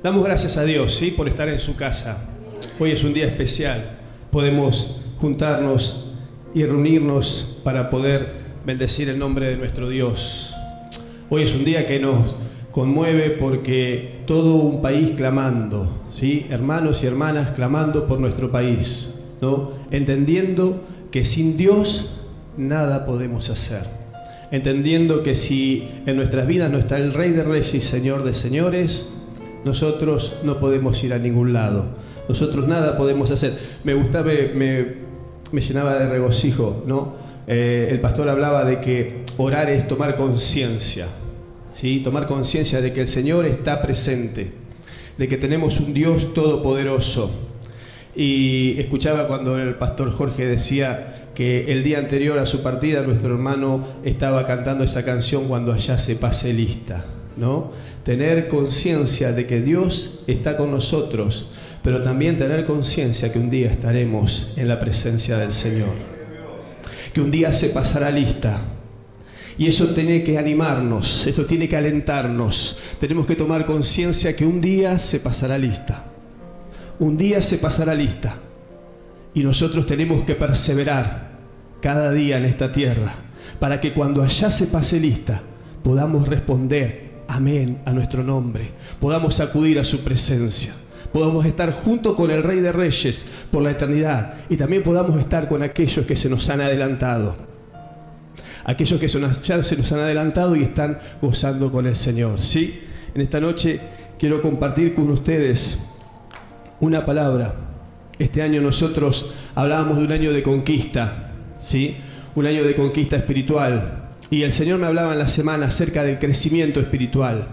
Damos gracias a Dios, ¿sí?, por estar en su casa. Hoy es un día especial. Podemos juntarnos y reunirnos para poder bendecir el nombre de nuestro Dios. Hoy es un día que nos conmueve porque todo un país clamando, ¿sí?, hermanos y hermanas clamando por nuestro país, ¿no?, entendiendo que sin Dios nada podemos hacer, entendiendo que si en nuestras vidas no está el Rey de Reyes y Señor de Señores, nosotros no podemos ir a ningún lado, nosotros nada podemos hacer. Me gustaba, me llenaba de regocijo, ¿no? El pastor hablaba de que orar es tomar conciencia, ¿sí?, tomar conciencia de que el Señor está presente, de que tenemos un Dios todopoderoso. Y escuchaba cuando el pastor Jorge decía que el día anterior a su partida nuestro hermano estaba cantando esa canción, Cuando allá se pase lista, ¿no? Tener conciencia de que Dios está con nosotros, pero también tener conciencia que un día estaremos en la presencia del Señor, que un día se pasará lista. Y eso tiene que animarnos, eso tiene que alentarnos. Tenemos que tomar conciencia que un día se pasará lista. Un día se pasará lista. Y nosotros tenemos que perseverar cada día en esta tierra para que cuando allá se pase lista podamos responder amén a nuestro nombre, podamos acudir a su presencia, podamos estar junto con el Rey de Reyes por la eternidad y también podamos estar con aquellos que se nos han adelantado, aquellos que ya se nos han adelantado y están gozando con el Señor, ¿sí? En esta noche quiero compartir con ustedes una palabra. Este año nosotros hablábamos de un año de conquista, ¿sí?, un año de conquista espiritual. Y el Señor me hablaba en la semana acerca del crecimiento espiritual.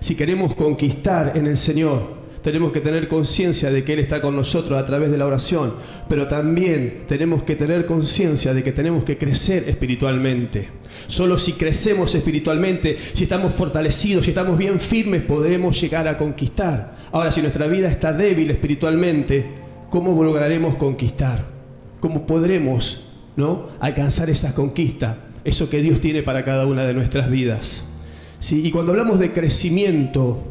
Si queremos conquistar en el Señor, tenemos que tener conciencia de que Él está con nosotros a través de la oración, pero también tenemos que tener conciencia de que tenemos que crecer espiritualmente. Solo si crecemos espiritualmente, si estamos fortalecidos, si estamos bien firmes, podremos llegar a conquistar. Ahora, si nuestra vida está débil espiritualmente, ¿cómo lograremos conquistar? ¿Cómo podremos, ¿no?, alcanzar esa conquista? Eso que Dios tiene para cada una de nuestras vidas, ¿sí? Y cuando hablamos de crecimiento,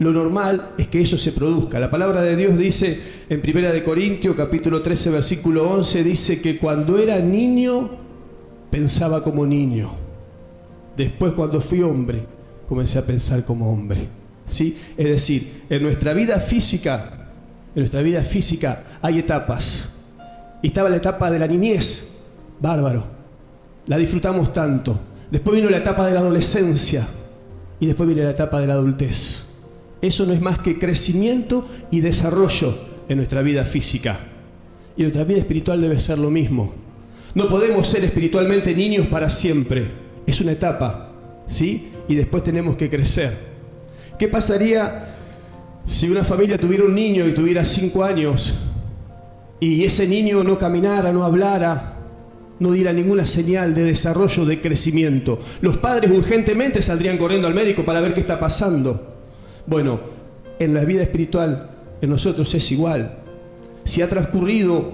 lo normal es que eso se produzca. La palabra de Dios dice en 1 Corintios capítulo 13 versículo 11, dice que cuando era niño pensaba como niño. Después, cuando fui hombre, comencé a pensar como hombre, ¿sí? Es decir, en nuestra vida física hay etapas. Y estaba la etapa de la niñez, bárbaro, la disfrutamos tanto. Después vino la etapa de la adolescencia y después viene la etapa de la adultez. Eso no es más que crecimiento y desarrollo en nuestra vida física. Y nuestra vida espiritual debe ser lo mismo. No podemos ser espiritualmente niños para siempre. Es una etapa, ¿sí? Y después tenemos que crecer. ¿Qué pasaría si una familia tuviera un niño y tuviera 5 años y ese niño no caminara, no hablara, no diera ninguna señal de desarrollo, de crecimiento? Los padres urgentemente saldrían corriendo al médico para ver qué está pasando. Bueno, en la vida espiritual, en nosotros es igual. Si ha transcurrido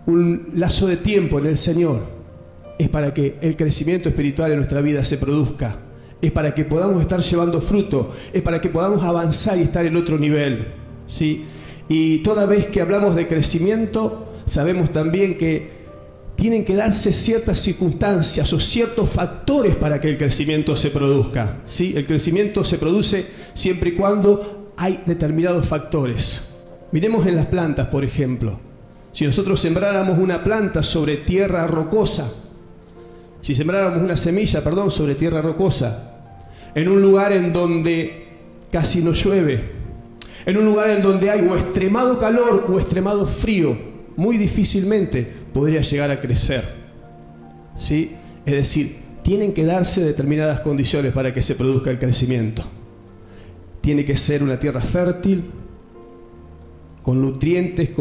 un lazo de tiempo en el Señor, es para que el crecimiento espiritual en nuestra vida se produzca. Es para que podamos estar llevando fruto, es para que podamos avanzar y estar en otro nivel, ¿sí? Y toda vez que hablamos de crecimiento, sabemos también que tienen que darse ciertas circunstancias o ciertos factores para que el crecimiento se produzca, ¿sí? El crecimiento se produce siempre y cuando hay determinados factores. Miremos en las plantas, por ejemplo. Si nosotros sembráramos una planta sobre tierra rocosa, si sembráramos una semilla, sobre tierra rocosa, en un lugar en donde casi no llueve, en un lugar en donde hay o extremado calor o extremado frío, muy difícilmente podría llegar a crecer, ¿sí? Es decir, tienen que darse determinadas condiciones para que se produzca el crecimiento. Tiene que ser una tierra fértil, con nutrientes,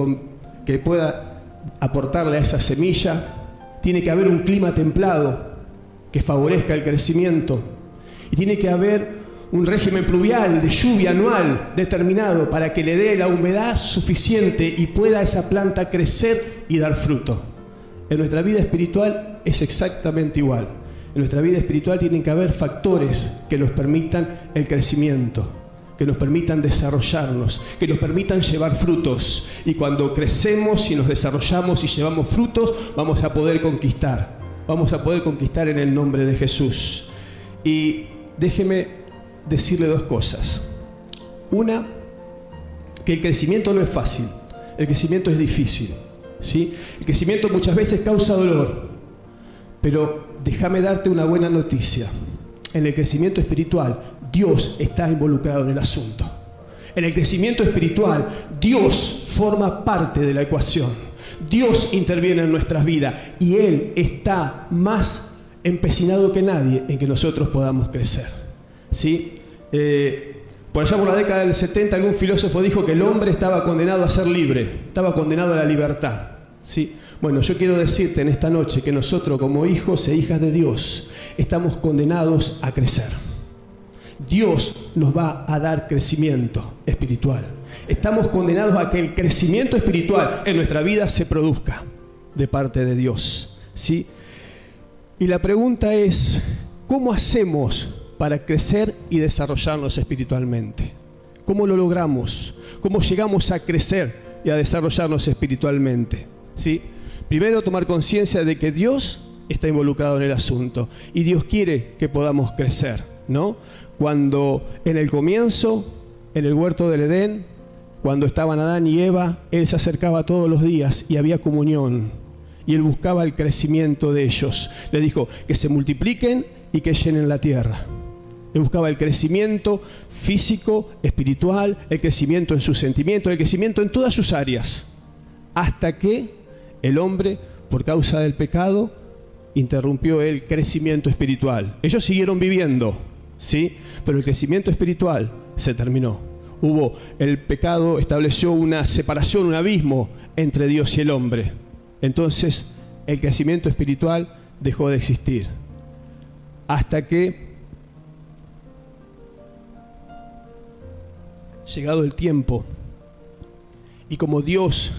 que pueda aportarle a esa semilla. Tiene que haber un clima templado que favorezca el crecimiento. Y tiene que haber un régimen pluvial de lluvia anual determinado para que le dé la humedad suficiente y pueda esa planta crecer y dar fruto. En nuestra vida espiritual es exactamente igual. En nuestra vida espiritual tienen que haber factores que nos permitan el crecimiento. que nos permitan desarrollarnos, que nos permitan llevar frutos. Y cuando crecemos y nos desarrollamos y llevamos frutos, vamos a poder conquistar. Vamos a poder conquistar en el nombre de Jesús. Y déjeme decirle dos cosas. Una, que el crecimiento no es fácil, el crecimiento es difícil, ¿sí? El crecimiento muchas veces causa dolor, pero déjame darte una buena noticia. En el crecimiento espiritual, Dios está involucrado en el asunto. En el crecimiento espiritual, Dios forma parte de la ecuación. Dios interviene en nuestras vidas y Él está más empecinado que nadie en que nosotros podamos crecer, ¿sí? Por allá por la década del 70, algún filósofo dijo que el hombre estaba condenado a ser libre, estaba condenado a la libertad, ¿sí? Bueno, yo quiero decirte en esta noche que nosotros como hijos e hijas de Dios estamos condenados a crecer. Dios nos va a dar crecimiento espiritual. Estamos condenados a que el crecimiento espiritual en nuestra vida se produzca de parte de Dios, ¿sí? Y la pregunta es, ¿cómo hacemos para crecer y desarrollarnos espiritualmente? ¿Cómo lo logramos? ¿Cómo llegamos a crecer y a desarrollarnos espiritualmente? ¿Sí? Primero, tomar conciencia de que Dios está involucrado en el asunto y Dios quiere que podamos crecer, ¿no? Cuando en el comienzo, en el huerto del Edén, cuando estaban Adán y Eva, Él se acercaba todos los días y había comunión y Él buscaba el crecimiento de ellos. Le dijo que se multipliquen y que llenen la tierra. Él buscaba el crecimiento físico, espiritual, el crecimiento en sus sentimientos, el crecimiento en todas sus áreas, hasta que el hombre, por causa del pecado, interrumpió el crecimiento espiritual. Ellos siguieron viviendo, ¿sí? Pero el crecimiento espiritual se terminó. El pecado estableció una separación, un abismo entre Dios y el hombre. Entonces, el crecimiento espiritual dejó de existir. Hasta que, llegado el tiempo, y como Dios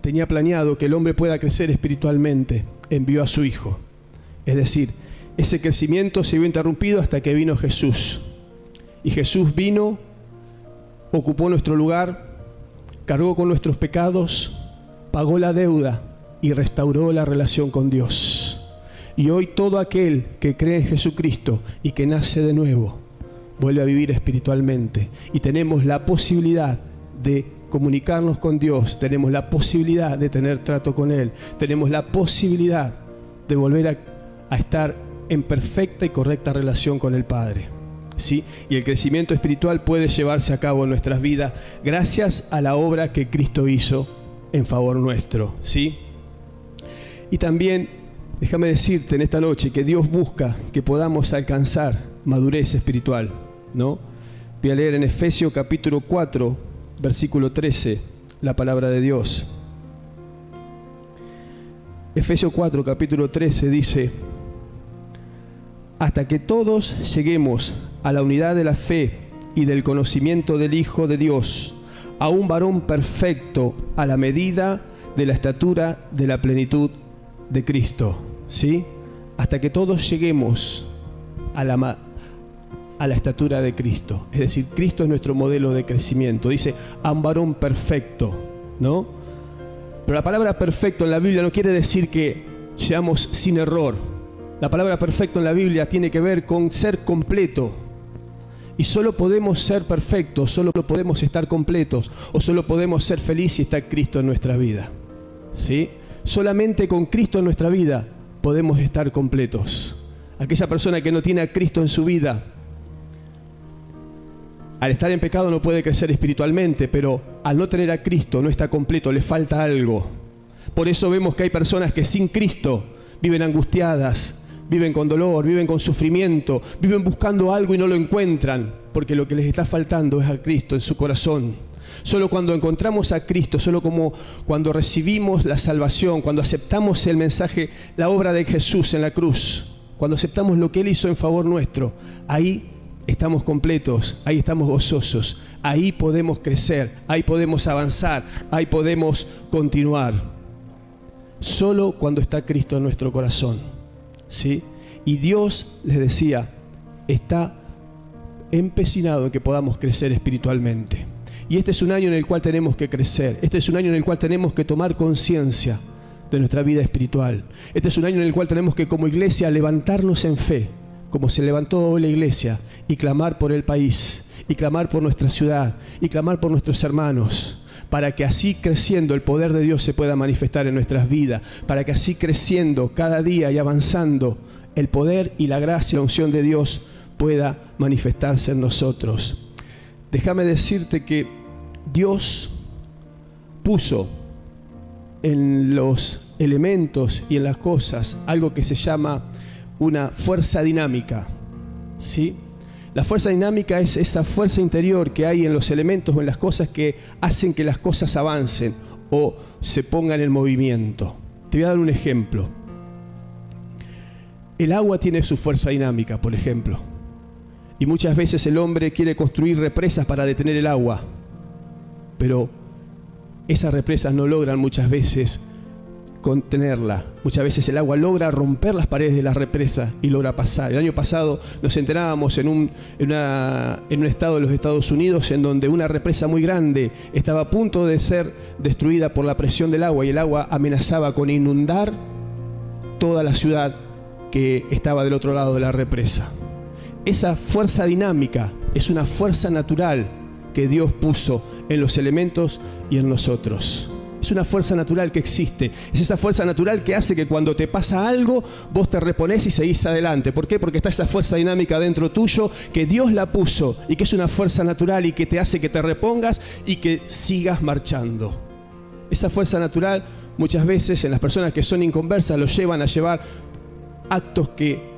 tenía planeado que el hombre pueda crecer espiritualmente, envió a su Hijo. Es decir, ese crecimiento se vio interrumpido hasta que vino Jesús. Y Jesús vino, ocupó nuestro lugar, cargó con nuestros pecados, pagó la deuda y restauró la relación con Dios. Y hoy todo aquel que cree en Jesucristo y que nace de nuevo, vuelve a vivir espiritualmente. Y tenemos la posibilidad de comunicarnos con Dios, tenemos la posibilidad de tener trato con Él, tenemos la posibilidad de volver a estar en perfecta y correcta relación con el Padre, ¿sí? Y el crecimiento espiritual puede llevarse a cabo en nuestras vidas gracias a la obra que Cristo hizo en favor nuestro, ¿sí? Y también, déjame decirte en esta noche que Dios busca que podamos alcanzar madurez espiritual, ¿no? Voy a leer en Efesios capítulo 4, versículo 13, la palabra de Dios. Efesios 4, capítulo 13 dice: hasta que todos lleguemos a la unidad de la fe y del conocimiento del Hijo de Dios, a un varón perfecto a la medida de la estatura de la plenitud de Cristo, ¿sí? Hasta que todos lleguemos a la estatura de Cristo. Es decir, Cristo es nuestro modelo de crecimiento. Dice, a un varón perfecto, ¿no? Pero la palabra perfecto en la Biblia no quiere decir que seamos sin error. La palabra perfecto en la Biblia tiene que ver con ser completo. Y solo podemos ser perfectos, solo podemos estar completos, o solo podemos ser felices si está Cristo en nuestra vida, ¿sí? Solamente con Cristo en nuestra vida podemos estar completos. Aquella persona que no tiene a Cristo en su vida, al estar en pecado no puede crecer espiritualmente, pero al no tener a Cristo no está completo, le falta algo. Por eso vemos que hay personas que sin Cristo viven angustiadas, viven con dolor, viven con sufrimiento, viven buscando algo y no lo encuentran, porque lo que les está faltando es a Cristo en su corazón. Solo cuando encontramos a Cristo, solo como cuando recibimos la salvación, cuando aceptamos el mensaje, la obra de Jesús en la cruz, cuando aceptamos lo que Él hizo en favor nuestro, ahí estamos completos, ahí estamos gozosos, ahí podemos crecer, ahí podemos avanzar, ahí podemos continuar. Solo cuando está Cristo en nuestro corazón, ¿sí? Y Dios, les decía, está empecinado en que podamos crecer espiritualmente. Y este es un año en el cual tenemos que crecer. Este es un año en el cual tenemos que tomar conciencia de nuestra vida espiritual. Este es un año en el cual tenemos que, como iglesia, levantarnos en fe, como se levantó hoy la iglesia, y clamar por el país, y clamar por nuestra ciudad, y clamar por nuestros hermanos, para que así creciendo el poder de Dios se pueda manifestar en nuestras vidas, para que así creciendo cada día y avanzando el poder y la gracia y la unción de Dios pueda manifestarse en nosotros. Déjame decirte que Dios puso en los elementos y en las cosas algo que se llama una fuerza dinámica, ¿sí? La fuerza dinámica es esa fuerza interior que hay en los elementos o en las cosas que hacen que las cosas avancen o se pongan en movimiento. Te voy a dar un ejemplo. El agua tiene su fuerza dinámica, por ejemplo. Y muchas veces el hombre quiere construir represas para detener el agua. Pero esas represas no logran muchas veces contenerla. Muchas veces el agua logra romper las paredes de la represa y logra pasar. El año pasado nos enterábamos en un estado de los Estados Unidos en donde una represa muy grande estaba a punto de ser destruida por la presión del agua y el agua amenazaba con inundar toda la ciudad que estaba del otro lado de la represa. Esa fuerza dinámica es una fuerza natural que Dios puso en los elementos y en nosotros. Es una fuerza natural que existe. Es esa fuerza natural que hace que cuando te pasa algo, vos te reponés y seguís adelante. ¿Por qué? Porque está esa fuerza dinámica dentro tuyo que Dios la puso y que es una fuerza natural y que te hace que te repongas y que sigas marchando. Esa fuerza natural muchas veces en las personas que son inconversas los llevan a llevar actos que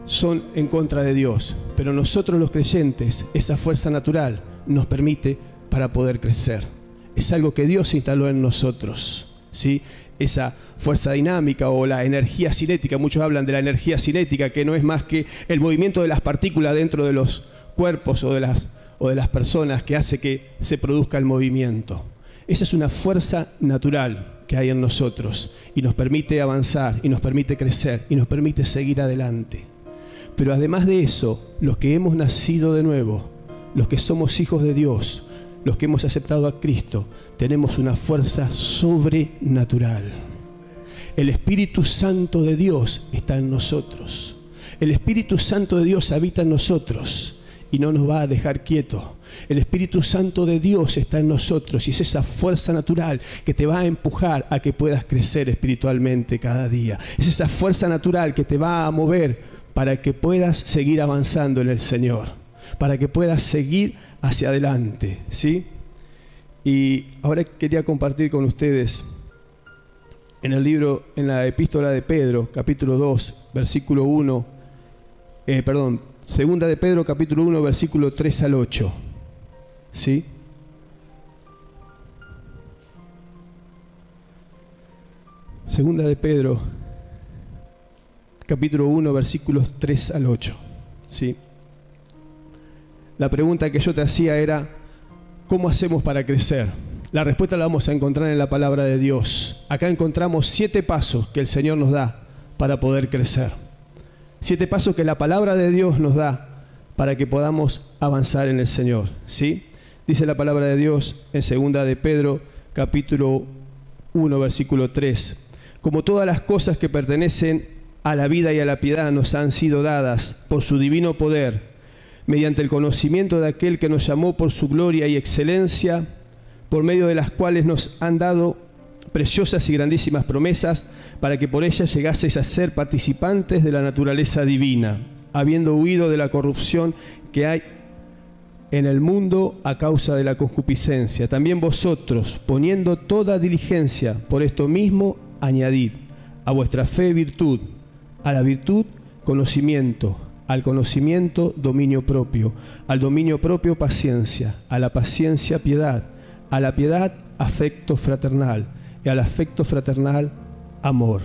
son en contra de Dios. Pero nosotros los creyentes, esa fuerza natural nos permite para poder crecer. Es algo que Dios instaló en nosotros, ¿sí? Esa fuerza dinámica o la energía cinética. Muchos hablan de la energía cinética, que no es más que el movimiento de las partículas dentro de los cuerpos o de las personas que hace que se produzca el movimiento. Esa es una fuerza natural que hay en nosotros y nos permite avanzar y nos permite crecer y nos permite seguir adelante. Pero además de eso, los que hemos nacido de nuevo, los que somos hijos de Dios, los que hemos aceptado a Cristo, tenemos una fuerza sobrenatural. El Espíritu Santo de Dios está en nosotros. El Espíritu Santo de Dios habita en nosotros y no nos va a dejar quietos. El Espíritu Santo de Dios está en nosotros y es esa fuerza natural que te va a empujar a que puedas crecer espiritualmente cada día. Es esa fuerza natural que te va a mover para que puedas seguir avanzando en el Señor, para que puedas seguir hacia adelante, ¿sí? Y ahora quería compartir con ustedes en la epístola de Pedro, capítulo 2, versículo 1, segunda de Pedro, capítulo 1, versículo 3 al 8, ¿sí? Segunda de Pedro, capítulo 1, versículos 3 al 8, ¿sí? La pregunta que yo te hacía era, ¿cómo hacemos para crecer? La respuesta la vamos a encontrar en la palabra de Dios. Acá encontramos 7 pasos que el Señor nos da para poder crecer. 7 pasos que la palabra de Dios nos da para que podamos avanzar en el Señor, ¿sí? Dice la palabra de Dios en segunda de Pedro, capítulo 1, versículo 3. Como todas las cosas que pertenecen a la vida y a la piedad nos han sido dadas por su divino poder, mediante el conocimiento de aquel que nos llamó por su gloria y excelencia, por medio de las cuales nos han dado preciosas y grandísimas promesas, para que por ellas llegaseis a ser participantes de la naturaleza divina, habiendo huido de la corrupción que hay en el mundo a causa de la concupiscencia. También vosotros, poniendo toda diligencia por esto mismo, añadid a vuestra fe virtud, a la virtud conocimiento, al conocimiento dominio propio, al dominio propio paciencia, a la paciencia piedad, a la piedad afecto fraternal y al afecto fraternal amor.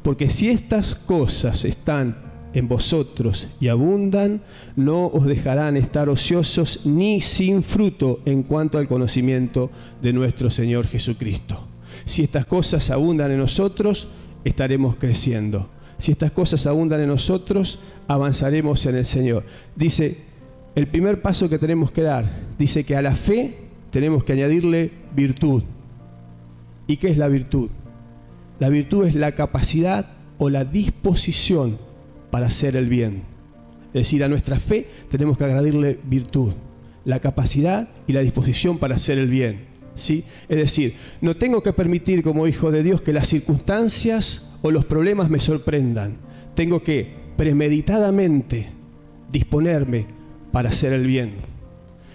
Porque si estas cosas están en vosotros y abundan, no os dejarán estar ociosos ni sin fruto en cuanto al conocimiento de nuestro Señor Jesucristo. Si estas cosas abundan en nosotros, estaremos creciendo. Si estas cosas abundan en nosotros, avanzaremos en el Señor. Dice, el primer paso que tenemos que dar, dice que a la fe tenemos que añadirle virtud. ¿Y qué es la virtud? La virtud es la capacidad o la disposición para hacer el bien. Es decir, a nuestra fe tenemos que añadirle virtud, la capacidad y la disposición para hacer el bien, ¿sí? Es decir, no tengo que permitir como hijo de Dios que las circunstancias o los problemas me sorprendan. Tengo que premeditadamente disponerme para hacer el bien.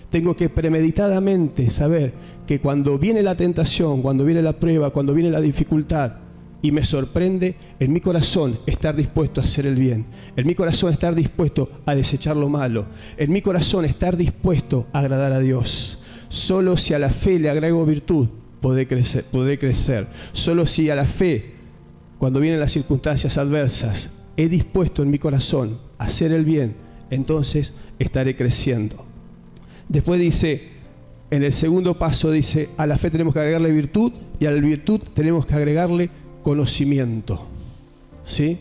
Tengo que premeditadamente saber que cuando viene la tentación, cuando viene la prueba, cuando viene la dificultad y me sorprende, en mi corazón estar dispuesto a hacer el bien. En mi corazón estar dispuesto a desechar lo malo. En mi corazón estar dispuesto a agradar a Dios. Solo si a la fe le agrego virtud, podré crecer. Solo si a la fe, cuando vienen las circunstancias adversas, he dispuesto en mi corazón a hacer el bien, entonces estaré creciendo. Después dice, en el segundo paso dice, a la fe tenemos que agregarle virtud y a la virtud tenemos que agregarle conocimiento. ¿Sí?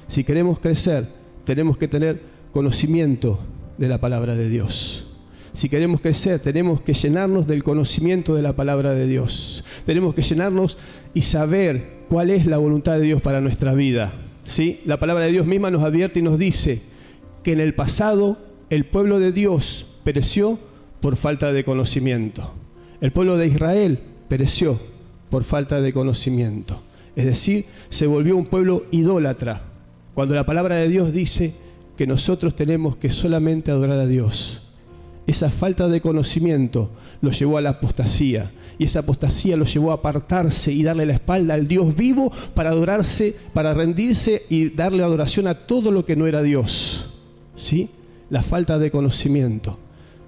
Si queremos crecer, tenemos que tener conocimiento de la palabra de Dios. Si queremos crecer, tenemos que llenarnos del conocimiento de la palabra de Dios. Tenemos que llenarnos y saber cuál es la voluntad de Dios para nuestra vida. ¿Sí? La palabra de Dios misma nos advierte y nos dice que en el pasado el pueblo de Dios pereció por falta de conocimiento. El pueblo de Israel pereció por falta de conocimiento. Es decir, se volvió un pueblo idólatra. Cuando la palabra de Dios dice que nosotros tenemos que solamente adorar a Dios. Esa falta de conocimiento lo llevó a la apostasía. Y esa apostasía lo llevó a apartarse y darle la espalda al Dios vivo para adorarse, para rendirse y darle adoración a todo lo que no era Dios. ¿Sí? La falta de conocimiento.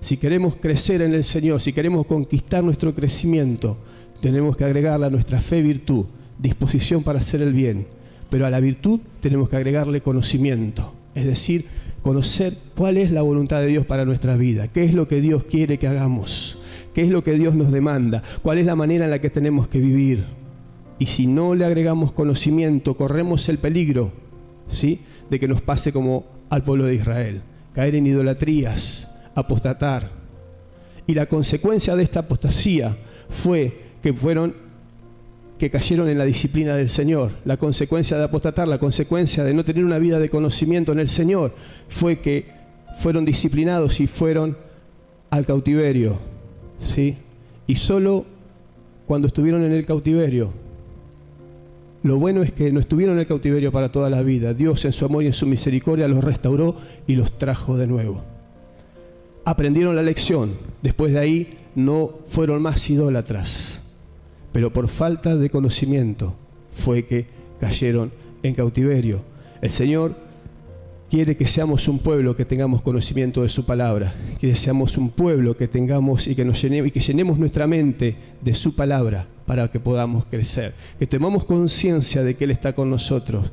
Si queremos crecer en el Señor, si queremos conquistar nuestro crecimiento, tenemos que agregarle a nuestra fe virtud, disposición para hacer el bien. Pero a la virtud tenemos que agregarle conocimiento. Es decir, conocer cuál es la voluntad de Dios para nuestra vida, qué es lo que Dios quiere que hagamos, qué es lo que Dios nos demanda, cuál es la manera en la que tenemos que vivir. Y si no le agregamos conocimiento, corremos el peligro, ¿sí?, de que nos pase como al pueblo de Israel, caer en idolatrías, apostatar. Y la consecuencia de esta apostasía fue que cayeron en la disciplina del Señor. La consecuencia de apostatar, la consecuencia de no tener una vida de conocimiento en el Señor, fue que fueron disciplinados y fueron al cautiverio, ¿sí? Y solo cuando estuvieron en el cautiverio, lo bueno es que no estuvieron en el cautiverio para toda la vida. Dios en su amor y en su misericordia los restauró y los trajo de nuevo. Aprendieron la lección. Después de ahí no fueron más idólatras. Pero por falta de conocimiento fue que cayeron en cautiverio. El Señor quiere que seamos un pueblo que tengamos conocimiento de su palabra, que seamos un pueblo que tengamos y que llenemos nuestra mente de su palabra para que podamos crecer, que tomemos conciencia de que Él está con nosotros,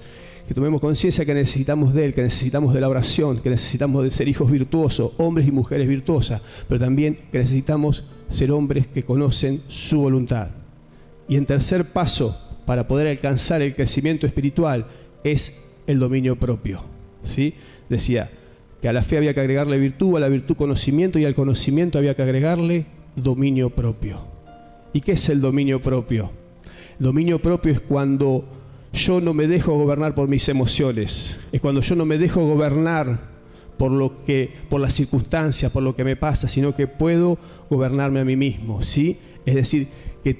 que tomemos conciencia que necesitamos de Él, que necesitamos de la oración, que necesitamos de ser hijos virtuosos, hombres y mujeres virtuosas, pero también que necesitamos ser hombres que conocen su voluntad. Y en tercer paso, para poder alcanzar el crecimiento espiritual, es el dominio propio. ¿Sí? Decía que a la fe había que agregarle virtud, a la virtud conocimiento y al conocimiento había que agregarle dominio propio. ¿Y qué es el dominio propio? El dominio propio es cuando yo no me dejo gobernar por mis emociones, es cuando yo no me dejo gobernar por las circunstancias, por lo que me pasa, sino que puedo gobernarme a mí mismo, ¿sí? Es decir, que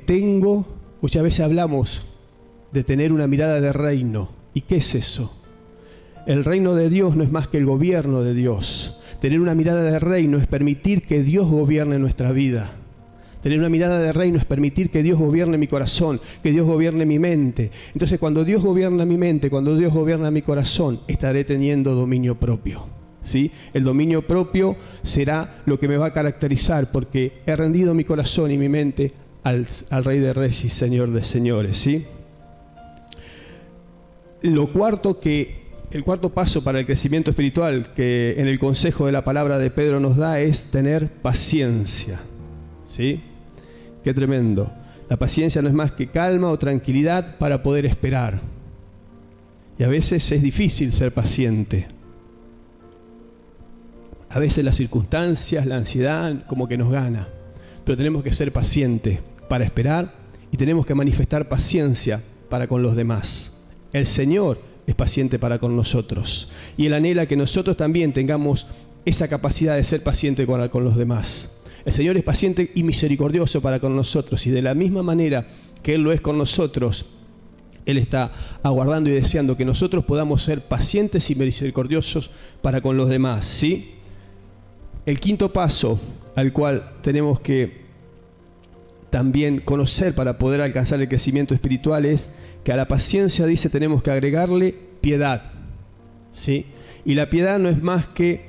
muchas veces hablamos de tener una mirada de reino. ¿Y qué es eso? El reino de Dios no es más que el gobierno de Dios. Tener una mirada de reino es permitir que Dios gobierne nuestra vida. Tener una mirada de reino es permitir que Dios gobierne mi corazón, que Dios gobierne mi mente. Entonces, cuando Dios gobierna mi mente, cuando Dios gobierna mi corazón, estaré teniendo dominio propio. ¿Sí? El dominio propio será lo que me va a caracterizar, porque he rendido mi corazón y mi mente al Rey de Reyes y Señor de Señores, ¿sí? El cuarto paso para el crecimiento espiritual que en el consejo de la palabra de Pedro nos da es tener paciencia, ¿sí? Qué tremendo. La paciencia no es más que calma o tranquilidad para poder esperar. Y a veces es difícil ser paciente. A veces las circunstancias, la ansiedad, como que nos gana. Pero tenemos que ser pacientes para esperar y tenemos que manifestar paciencia para con los demás. El Señor es paciente para con nosotros y Él anhela que nosotros también tengamos esa capacidad de ser paciente con los demás. El Señor es paciente y misericordioso para con nosotros y de la misma manera que Él lo es con nosotros, Él está aguardando y deseando que nosotros podamos ser pacientes y misericordiosos para con los demás, ¿sí? El quinto paso al cual tenemos que también conocer para poder alcanzar el crecimiento espiritual es que a la paciencia, dice, tenemos que agregarle piedad, ¿sí? Y la piedad no es más que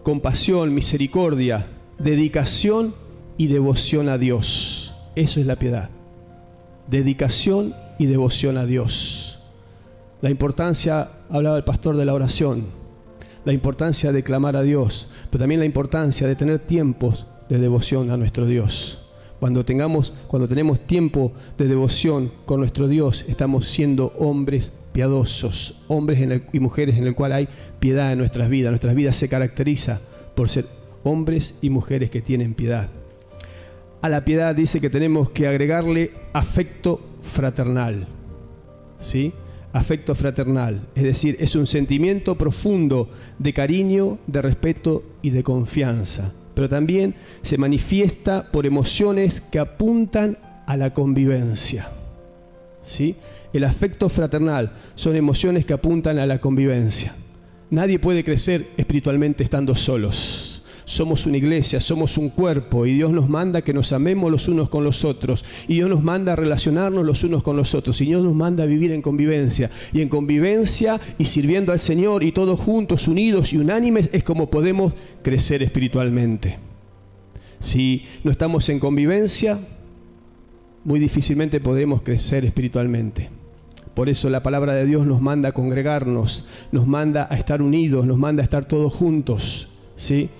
compasión, misericordia, dedicación y devoción a Dios. Eso es la piedad. Dedicación y devoción a Dios. La importancia, hablaba el pastor, de la oración, la importancia de clamar a Dios, pero también la importancia de tener tiempos de devoción a nuestro Dios. Cuando tenemos tiempo de devoción con nuestro Dios, estamos siendo hombres piadosos, hombres y mujeres en el cual hay piedad en nuestras vidas. Nuestras vidas se caracteriza por ser hombres y mujeres que tienen piedad. A la piedad dice que tenemos que agregarle afecto fraternal, ¿sí? Afecto fraternal, es decir, es un sentimiento profundo de cariño, de respeto y de confianza, pero también se manifiesta por emociones que apuntan a la convivencia, ¿sí? El afecto fraternal son emociones que apuntan a la convivencia. Nadie puede crecer espiritualmente estando solos. Somos una iglesia, somos un cuerpo y Dios nos manda que nos amemos los unos con los otros y Dios nos manda a relacionarnos los unos con los otros y Dios nos manda a vivir en convivencia y en convivencia y sirviendo al Señor y todos juntos, unidos y unánimes es como podemos crecer espiritualmente. Si no estamos en convivencia, muy difícilmente podremos crecer espiritualmente. Por eso la palabra de Dios nos manda a congregarnos, nos manda a estar unidos, nos manda a estar todos juntos, ¿sí?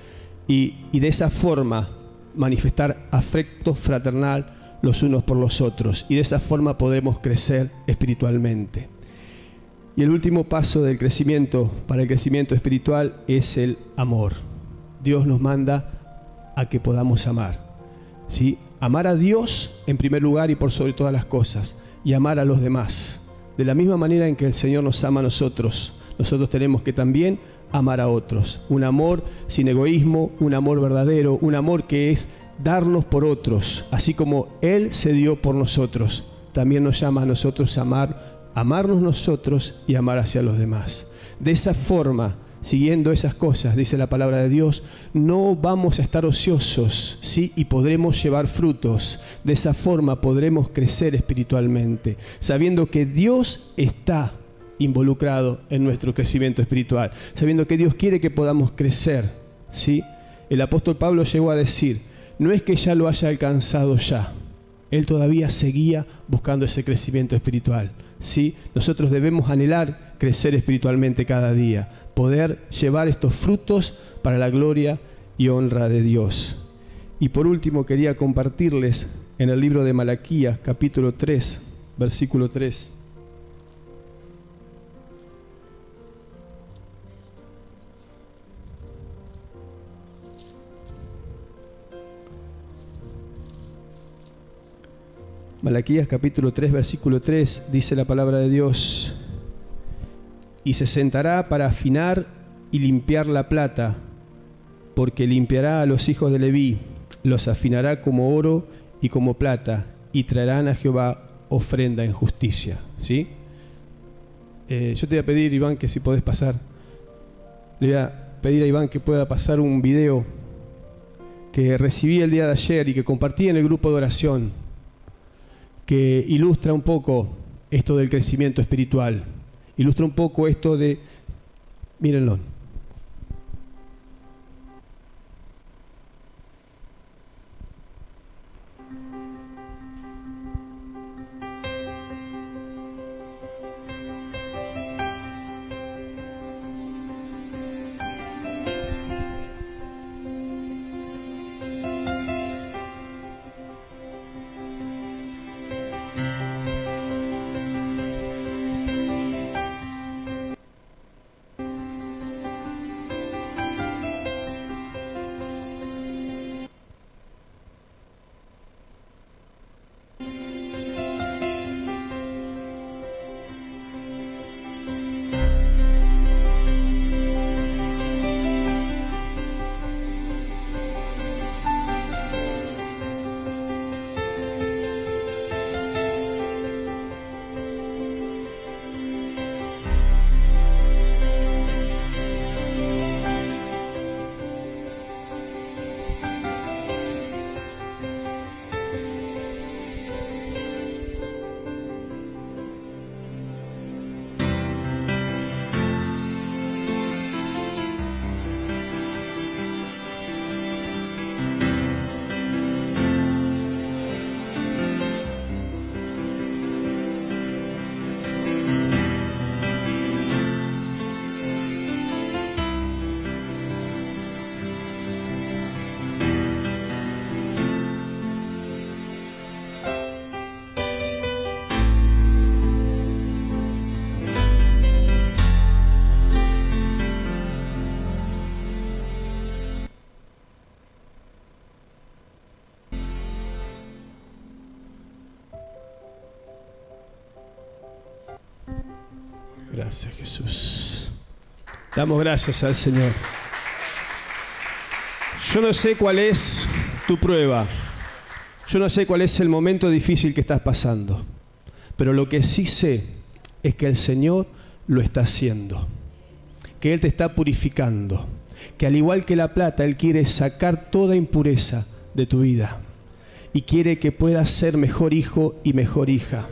Y de esa forma manifestar afecto fraternal los unos por los otros. Y de esa forma podremos crecer espiritualmente. Y el último paso del crecimiento, para el crecimiento espiritual, es el amor. Dios nos manda a que podamos amar, ¿sí? Amar a Dios en primer lugar y por sobre todas las cosas. Y amar a los demás. De la misma manera en que el Señor nos ama a nosotros, nosotros tenemos que también amar a otros. Un amor sin egoísmo, un amor verdadero, un amor que es darnos por otros, así como Él se dio por nosotros. También nos llama a nosotros a amarnos nosotros y amar hacia los demás. De esa forma, siguiendo esas cosas, dice la palabra de Dios, no vamos a estar ociosos, ¿sí? Y podremos llevar frutos. De esa forma podremos crecer espiritualmente, sabiendo que Dios está involucrado en nuestro crecimiento espiritual, sabiendo que Dios quiere que podamos crecer, ¿sí? El apóstol Pablo llegó a decir, no es que ya lo haya alcanzado ya, él todavía seguía buscando ese crecimiento espiritual, ¿sí? Nosotros debemos anhelar crecer espiritualmente cada día, poder llevar estos frutos para la gloria y honra de Dios. Y por último quería compartirles en el libro de Malaquías, capítulo 3, versículo 3. Malaquías capítulo 3, versículo 3, dice la palabra de Dios: y se sentará para afinar y limpiar la plata, porque limpiará a los hijos de Leví, los afinará como oro y como plata, y traerán a Jehová ofrenda en justicia. ¿Sí? Yo te voy a pedir, Iván, que si podés pasar, le voy a pedir a Iván que pueda pasar un video que recibí el día de ayer y que compartí en el grupo de oración, que ilustra un poco esto del crecimiento espiritual, ilustra un poco esto de, mírenlo. Gracias, Jesús. Damos gracias al Señor. Yo no sé cuál es tu prueba. Yo no sé cuál es el momento difícil que estás pasando. Pero lo que sí sé es que el Señor lo está haciendo. Que Él te está purificando. Que al igual que la plata, Él quiere sacar toda impureza de tu vida. Y quiere que puedas ser mejor hijo y mejor hija.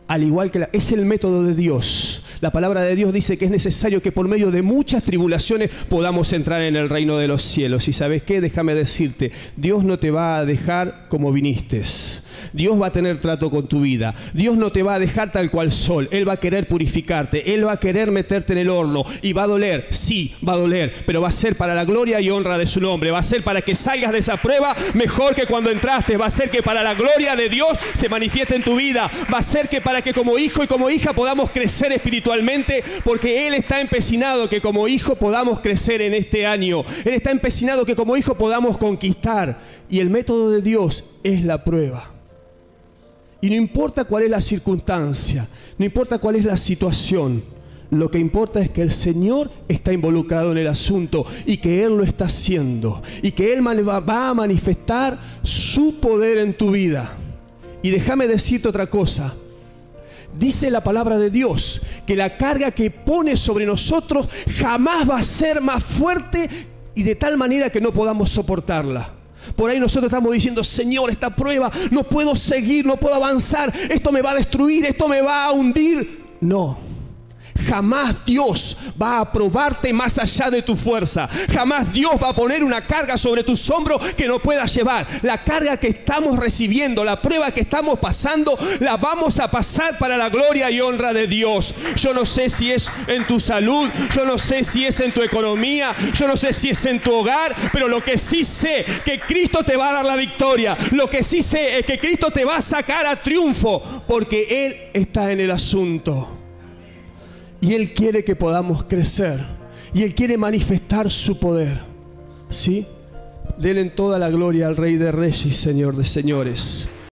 Al igual que es el método de Dios. La palabra de Dios dice que es necesario que por medio de muchas tribulaciones podamos entrar en el reino de los cielos. Y ¿sabes qué? Déjame decirte, Dios no te va a dejar como viniste. Dios va a tener trato con tu vida. Dios no te va a dejar tal cual sol. Él va a querer purificarte. Él va a querer meterte en el horno. Y va a doler, sí, va a doler. Pero va a ser para la gloria y honra de su nombre. Va a ser para que salgas de esa prueba mejor que cuando entraste. Va a ser que para la gloria de Dios se manifieste en tu vida. Va a ser que para que como hijo y como hija podamos crecer espiritualmente. Porque Él está empecinado que como hijo podamos crecer en este año. Él está empecinado que como hijo podamos conquistar. Y el método de Dios es la prueba. Y no importa cuál es la circunstancia, no importa cuál es la situación, lo que importa es que el Señor está involucrado en el asunto y que Él lo está haciendo y que Él va a manifestar su poder en tu vida. Y déjame decirte otra cosa. Dice la palabra de Dios que la carga que pone sobre nosotros jamás va a ser más fuerte y de tal manera que no podamos soportarla. Por ahí nosotros estamos diciendo, Señor, esta prueba, no puedo seguir, no puedo avanzar, esto me va a destruir, esto me va a hundir. No. Jamás Dios va a probarte más allá de tu fuerza. Jamás Dios va a poner una carga sobre tus hombros que no puedas llevar. La carga que estamos recibiendo, la prueba que estamos pasando, la vamos a pasar para la gloria y honra de Dios. Yo no sé si es en tu salud, yo no sé si es en tu economía, yo no sé si es en tu hogar, pero lo que sí sé que Cristo te va a dar la victoria. Lo que sí sé es que Cristo te va a sacar a triunfo porque Él está en el asunto. Y Él quiere que podamos crecer. Y Él quiere manifestar su poder. ¿Sí? Denle toda la gloria al Rey de Reyes y Señor de Señores.